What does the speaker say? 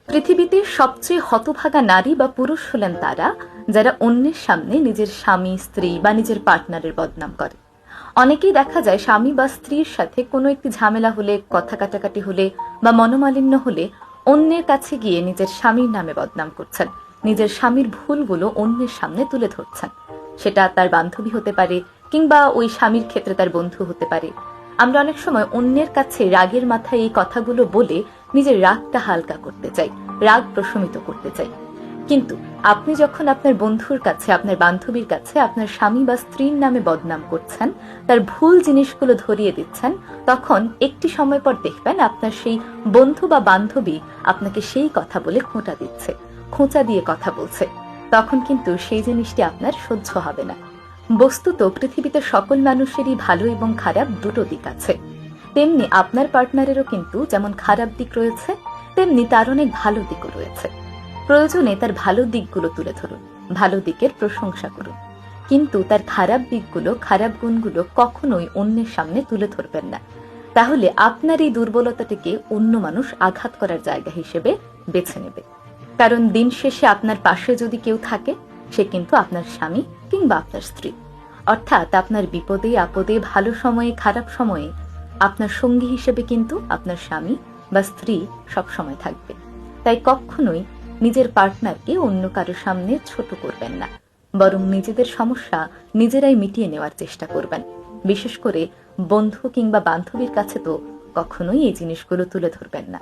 পৃথিবীতে সবচেয়ে হতভাগা নারী বা পুরুষ হলেন তারা যারা অন্যের সামনে নিজের স্বামী, স্ত্রী বা নিজের পার্টনারের বদনাম করে। অনেকেই দেখা যায় স্বামী বা স্ত্রীর সাথে কোনো একটি ঝামেলা হলে, কথা কাটাকাটি হলে বা মনোমালিন্য হলে অন্যের কাছে গিয়ে নিজের স্বামীর নামে বদনাম করছেন, নিজের স্বামীর ভুলগুলো অন্যের সামনে তুলে ধরছেন। সেটা তার বান্ধবী হতে পারে কিংবা ওই স্বামীর ক্ষেত্রে তার বন্ধু হতে পারে। আমরা অনেক সময় অন্যের কাছে রাগের মাথায় এই কথাগুলো বলে নিজের রাগটা হালকা করতে চাই, রাগ প্রশমিত করতে চাই। কিন্তু আপনি যখন আপনার বন্ধুর কাছে, আপনার বান্ধবীর কাছে আপনার স্বামী বা স্ত্রীর নামে বদনাম করছেন, তার ভুল জিনিসগুলো ধরিয়ে দিচ্ছেন, তখন একটি সময় পর দেখবেন আপনার সেই বন্ধু বা বান্ধবী আপনাকে সেই কথা বলে খোঁটা দিচ্ছে, খোঁচা দিয়ে কথা বলছে। তখন কিন্তু সেই জিনিসটি আপনার সহ্য হবে না। বস্তুত পৃথিবীতে সকল মানুষেরই ভালো এবং খারাপ দুটো দিক আছে। তেমনি আপনার পার্টনারেরও কিন্তু যেমন খারাপ দিক রয়েছে, তেমনি তার অনেক ভালো দিকও রয়েছে। প্রয়োজনে তার ভালো দিকগুলো তুলে ধরুন, ভালো দিকের প্রশংসা করুন, কিন্তু তার খারাপ দিকগুলো, খারাপ গুণগুলো কখনোই অন্যের সামনে তুলে ধরবেন না। তাহলে আপনার এই দুর্বলতাটিকে অন্য মানুষ আঘাত করার জায়গা হিসেবে বেছে নেবে। কারণ দিন শেষে আপনার পাশে যদি কেউ থাকে, সে কিন্তু আপনার স্বামী কিংবা আপনার স্ত্রী। অর্থাৎ আপনার বিপদে আপদে, ভালো সময়ে খারাপ সময়ে আপনার সঙ্গী হিসেবে কিন্তু আপনার স্বামী বা স্ত্রী সব সময় থাকবে। তাই কখনোই নিজের পার্টনারকে অন্য কারো সামনে ছোট করবেন না, বরং নিজেদের সমস্যা নিজেরাই মিটিয়ে নেওয়ার চেষ্টা করবেন। বিশেষ করে বন্ধু কিংবা বান্ধবীর কাছে তো কখনোই এই জিনিসগুলো তুলে ধরবেন না।